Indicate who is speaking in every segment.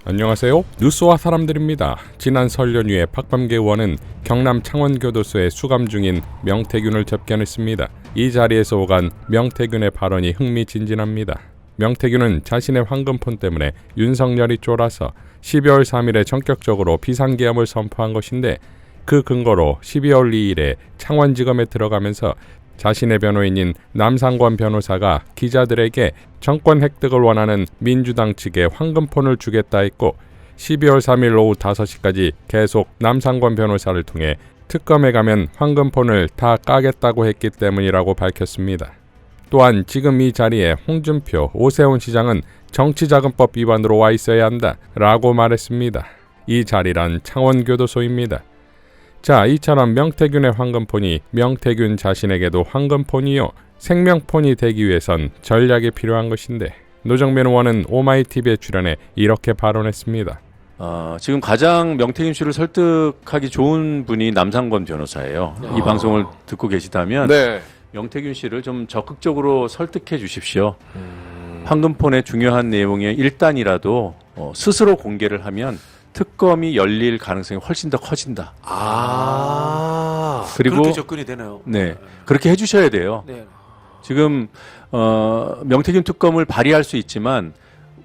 Speaker 1: 안녕하세요. 뉴스와 사람들입니다. 지난 설 연휴에 박범계 의원은 경남 창원교도소에 수감 중인 명태균을 접견했습니다. 이 자리에서 오간 명태균의 발언이 흥미진진합니다. 명태균은 자신의 황금폰 때문에 윤석열이 쫄아서 12월 3일에 전격적으로 비상계엄을 선포한 것인데, 그 근거로 12월 2일에 창원지검에 들어가면서 자신의 변호인인 남상권 변호사가 기자들에게 정권 획득을 원하는 민주당 측에 황금폰을 주겠다 했고, 12월 3일 오후 5시까지 계속 남상권 변호사를 통해 특검에 가면 황금폰을 다 까겠다고 했기 때문이라고 밝혔습니다. 또한 지금 이 자리에 홍준표, 오세훈 시장은 정치자금법 위반으로 와 있어야 한다 라고 말했습니다. 이 자리란 창원교도소입니다. 자, 이처럼 명태균의 황금폰이 명태균 자신에게도 황금폰이요, 생명폰이 되기 위해선 전략이 필요한 것인데, 노정면 의원은 오마이TV에 출연해 이렇게 발언했습니다.
Speaker 2: 지금 가장 명태균 씨를 설득하기 좋은 분이 남상권 변호사예요. 이 방송을 듣고 계시다면 명태균 씨를 좀 적극적으로 설득해 주십시오. 황금폰의 중요한 내용의 일단이라도 스스로 공개를 하면 특검이 열릴 가능성이 훨씬 더 커진다. 그리고
Speaker 3: 그렇게 접근이 되나요?
Speaker 2: 네, 그렇게 해주셔야 돼요.
Speaker 3: 네.
Speaker 2: 지금 명태균 특검을 발의할 수 있지만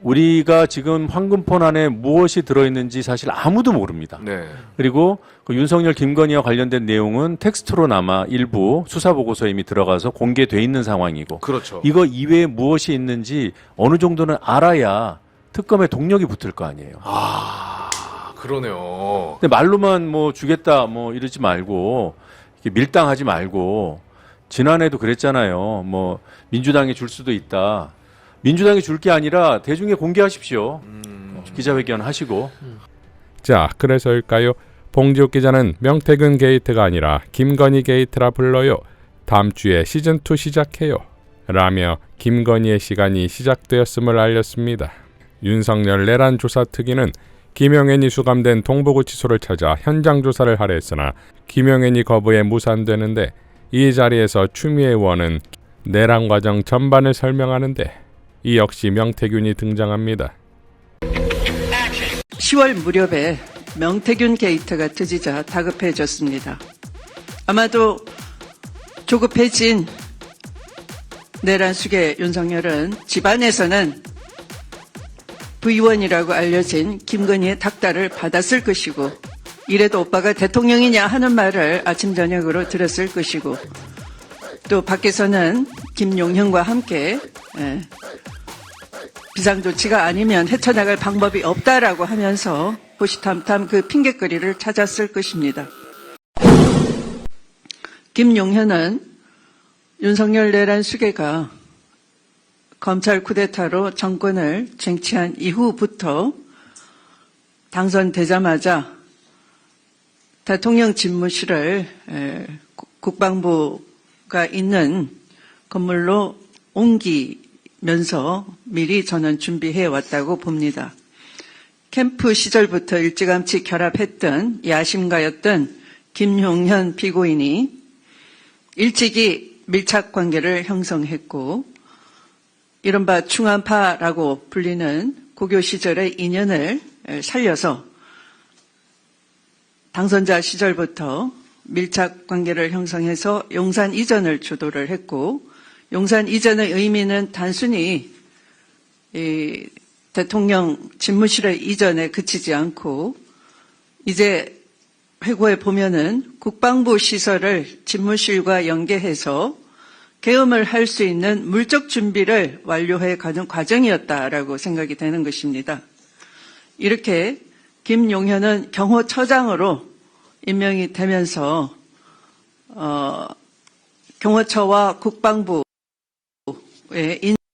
Speaker 2: 우리가 지금 황금폰 안에 무엇이 들어있는지 사실 아무도 모릅니다.
Speaker 3: 네.
Speaker 2: 그리고 그 윤석열, 김건희와 관련된 내용은 텍스트로나마 일부 수사 보고서에 이미 들어가서 공개돼 있는 상황이고,
Speaker 3: 그렇죠.
Speaker 2: 이거 이외에 무엇이 있는지 어느 정도는 알아야 특검에 동력이 붙을 거 아니에요.
Speaker 3: 그러네요.
Speaker 2: 근데 말로만 뭐 주겠다 뭐 이러지 말고, 이렇게 밀당하지 말고, 지난해도 그랬잖아요. 뭐 민주당이 줄 수도 있다. 민주당이 줄 게 아니라 대중에 공개하십시오. 기자회견 하시고.
Speaker 1: 자, 그래서일까요? 봉지욱 기자는 명태균 게이트가 아니라 김건희 게이트라 불러요. 다음 주에 시즌2 시작해요. 라며 김건희의 시간이 시작되었음을 알렸습니다. 윤석열 내란 조사 특위는 김용현이 수감된 동부구치소를 찾아 현장 조사를 하려 했으나 김용현이 거부해 무산되는데, 이 자리에서 추미애 의원은 내란 과정 전반을 설명하는데 이 역시 명태균이 등장합니다.
Speaker 4: 10월 무렵에 명태균 게이트가 터지자 다급해졌습니다. 아마도 조급해진 내란 수계 윤석열은 집안에서는 부의원이라고 알려진 김건희의 닥달을 받았을 것이고, 이래도 오빠가 대통령이냐 하는 말을 아침 저녁으로 들었을 것이고, 또 밖에서는 김용현과 함께 비상조치가 아니면 헤쳐나갈 방법이 없다라고 하면서 호시탐탐 그 핑곗거리를 찾았을 것입니다. 김용현은 윤석열 내란 수계가 검찰 쿠데타로 정권을 쟁취한 이후부터 당선되자마자 대통령 집무실을 국방부가 있는 건물로 옮기면서 미리 저는 준비해 왔다고 봅니다. 캠프 시절부터 일찌감치 결합했던 야심가였던 김용현 피고인이 일찍이 밀착 관계를 형성했고, 이른바 충암파라고 불리는 고교 시절의 인연을 살려서 당선자 시절부터 밀착 관계를 형성해서 용산 이전을 주도를 했고, 용산 이전의 의미는 단순히 대통령 집무실의 이전에 그치지 않고, 이제 회고에 보면은 국방부 시설을 집무실과 연계해서 계엄을 할 수 있는 물적 준비를 완료해 가는 과정이었다라고 생각이 되는 것입니다. 이렇게 김용현은 경호처장으로 임명이 되면서 경호처와 국방부의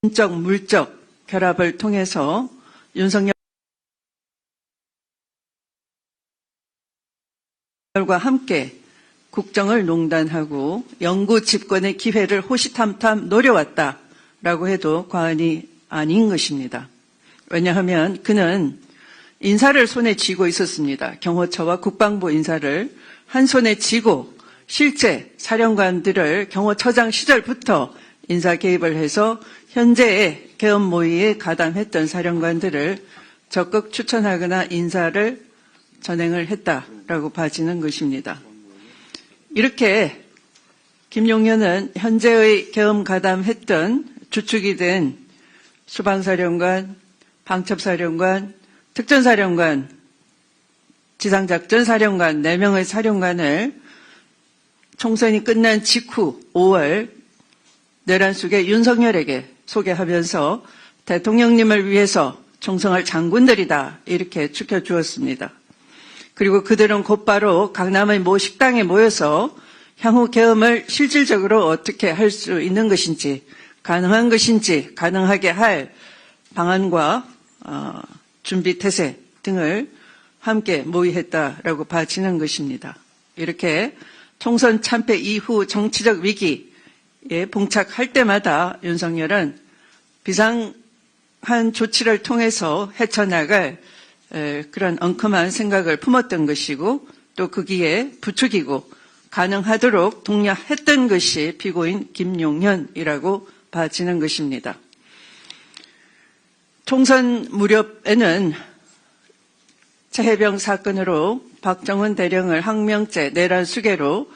Speaker 4: 인적 물적 결합을 통해서 윤석열과 함께 국정을 농단하고 영구 집권의 기회를 호시탐탐 노려왔다라고 해도 과언이 아닌 것입니다. 왜냐하면 그는 인사를 손에 쥐고 있었습니다. 경호처와 국방부 인사를 한 손에 쥐고 실제 사령관들을 경호처장 시절부터 인사 개입을 해서 현재의 계엄 모의에 가담했던 사령관들을 적극 추천하거나 인사를 전행을 했다라고 봐지는 것입니다. 이렇게 김용현은 현재의 계엄 가담했던 주축이 된 수방사령관, 방첩사령관, 특전사령관, 지상작전사령관 4명의 사령관을 총선이 끝난 직후 5월 내란 속에 윤석열에게 소개하면서 대통령님을 위해서 충성할 장군들이다 이렇게 추켜주었습니다. 그리고 그들은 곧바로 강남의 모 식당에 모여서 향후 계엄을 실질적으로 어떻게 할 수 있는 것인지, 가능한 것인지, 가능하게 할 방안과 준비 태세 등을 함께 모의했다라고 봐지는 것입니다. 이렇게 총선 참패 이후 정치적 위기에 봉착할 때마다 윤석열은 비상한 조치를 통해서 헤쳐나갈 그런 엉큼한 생각을 품었던 것이고 또 거기에 부추기고 가능하도록 독려했던 것이 피고인 김용현이라고 봐지는 것입니다. 총선 무렵에는 최혜병 사건으로 박정훈 대령을 항명죄 내란 수괴로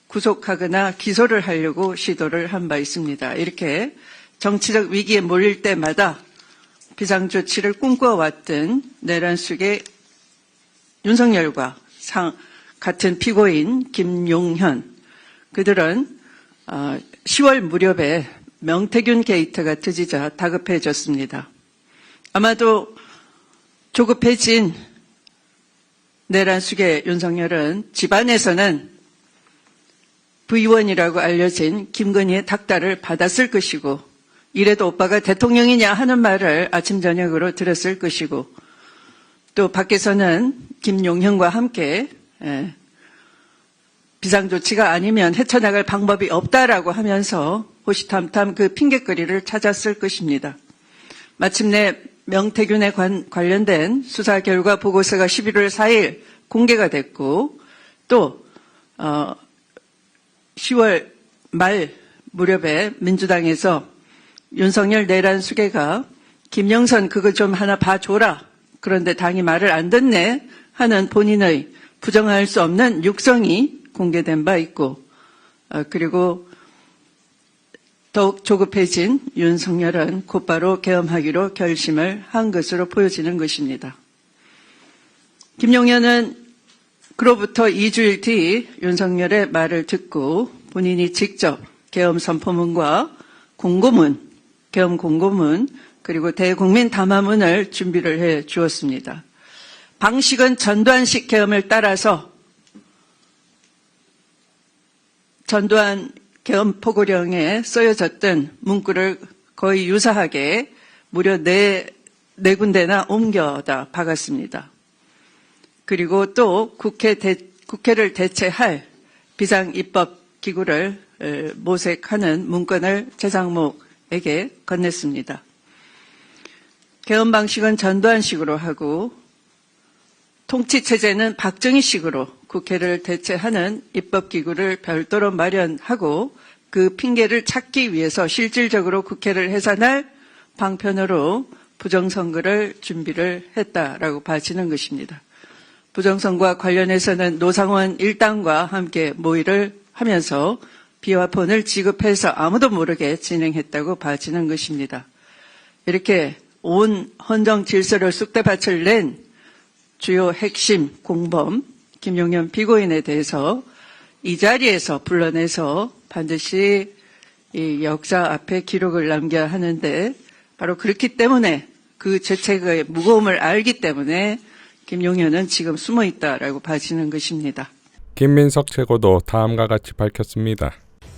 Speaker 4: 구속하거나 기소를 하려고 시도를 한 바 있습니다. 이렇게 정치적 위기에 몰릴 때마다 비상조치를 꿈꿔왔던 내란 수괴 윤석열과 같은 피고인 김용현, 그들은 10월 무렵에 명태균 게이트가 터지자 다급해졌습니다. 아마도 조급해진 내란 수괴 윤석열은 집안에서는 부의원이라고 알려진 김건희의 닥달을 받았을 것이고 이래도 오빠가 대통령이냐 하는 말을 아침 저녁으로 들었을 것이고 또 밖에서는 김용현과 함께 비상조치가 아니면 헤쳐나갈 방법이 없다라고 하면서 호시탐탐 그 핑곗거리를 찾았을 것입니다. 마침내 명태균에 관련된 수사 결과 보고서가 11월 4일 공개가 됐고 또 10월 말 무렵에 민주당에서 윤석열 내란 수괴가 김영선 그거 좀 하나 봐줘라. 그런데 당이 말을 안 듣네 하는 본인의 부정할 수 없는 육성이 공개된 바 있고 그리고 더욱 조급해진 윤석열은 곧바로 계엄하기로 결심을 한 것으로 보여지는 것입니다. 김용현은 그로부터 2주일 뒤 윤석열의 말을 듣고 본인이 직접 계엄 선포문과 공고문, 계엄 공고문 그리고 대국민 담화문을 준비를 해 주었습니다. 방식은 전두환식 계엄을 따라서 전두환 계엄 포고령에 쓰여졌던 문구를 거의 유사하게 무려 네 군데나 옮겨다 박았습니다. 그리고 또 국회를 대체할 비상입법기구를 모색하는 문건을 최상목에게 건넸습니다. 계엄 방식은 전두환식으로 하고 통치체제는 박정희식으로 국회를 대체하는 입법기구를 별도로 마련하고 그 핑계를 찾기 위해서 실질적으로 국회를 해산할 방편으로 부정선거를 준비를 했다라고 봐지는 것입니다. 부정선거와 관련해서는 노상원 일당과 함께 모의를 하면서 비화폰을 지급해서 아무도 모르게 진행했다고 봐지는 것입니다. 이렇게 온 헌정 질서를 쑥대밭을 낸 주요 핵심 공범 김용현 피고인에 대해서 이 자리에서 불러내서 반드시 이 역사 앞에 기록을 남겨야 하는데 바로 그렇기 때문에 그 죄책의 무거움을 알기 때문에 김용현은 지금 숨어 있다라고 봐지는 것입니다.
Speaker 1: 김민석 최고도 다음과 같이 밝혔습니다.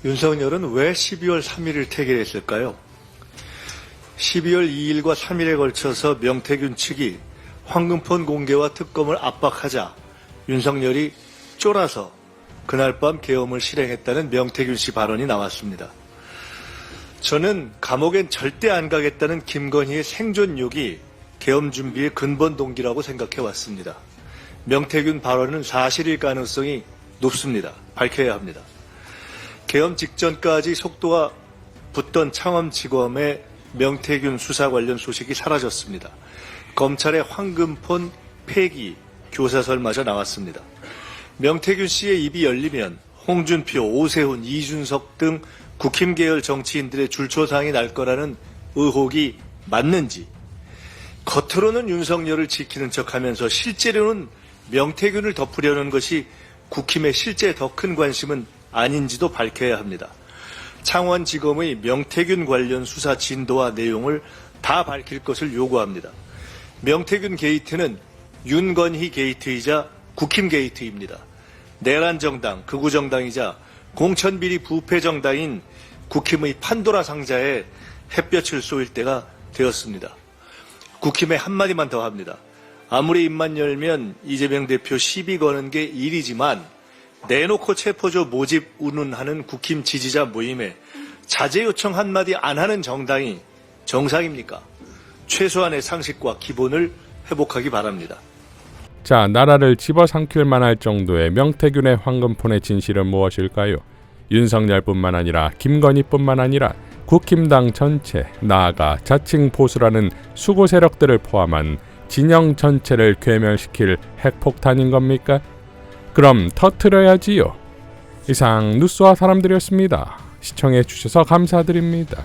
Speaker 3: 윤석열은 왜 12월 3일을 태길했을까요? 12월 2일과 3일에 걸쳐서 명태균 측이 황금폰 공개와 특검을 압박하자 윤석열이 쫄아서 그날 밤 계엄을 실행했다는 명태균 씨 발언이 나왔습니다. 저는 감옥엔 절대 안 가겠다는 김건희의 생존욕이 계엄 준비의 근본 동기라고 생각해 왔습니다. 명태균 발언은 사실일 가능성이 높습니다. 밝혀야 합니다. 계엄 직전까지 속도가 붙던 창원지검의 명태균 수사 관련 소식이 사라졌습니다. 검찰의 황금폰 폐기 교사설마저 나왔습니다. 명태균 씨의 입이 열리면 홍준표, 오세훈, 이준석 등 국힘 계열 정치인들의 줄초상이 날 거라는 의혹이 맞는지, 겉으로는 윤석열을 지키는 척하면서 실제로는 명태균을 덮으려는 것이 국힘의 실제 더 큰 관심은 아닌지도 밝혀야 합니다. 창원지검의 명태균 관련 수사 진도와 내용을 다 밝힐 것을 요구합니다. 명태균 게이트는 윤건희 게이트이자 국힘 게이트입니다. 내란 정당, 극우 정당이자 공천비리 부패 정당인 국힘의 판도라 상자에 햇볕을 쏘일 때가 되었습니다. 국힘에 한마디만 더 합니다. 아무리 입만 열면 이재명 대표 시비 거는 게 일이지만 내놓고 체포조 모집 운운하는 국힘 지지자 모임에 자제 요청 한마디 안 하는 정당이 정상입니까? 최소한의 상식과 기본을 회복하기 바랍니다.
Speaker 1: 자, 나라를 집어삼킬 만할 정도의 명태균의 황금폰의 진실은 무엇일까요? 윤석열뿐만 아니라 김건희뿐만 아니라 국힘당 전체, 나아가 자칭 보수라는 수구 세력들을 포함한 진영 전체를 괴멸시킬 핵폭탄인 겁니까? 그럼 터뜨려야지요. 이상 뉴스와 사람들이었습니다. 시청해 주셔서 감사드립니다.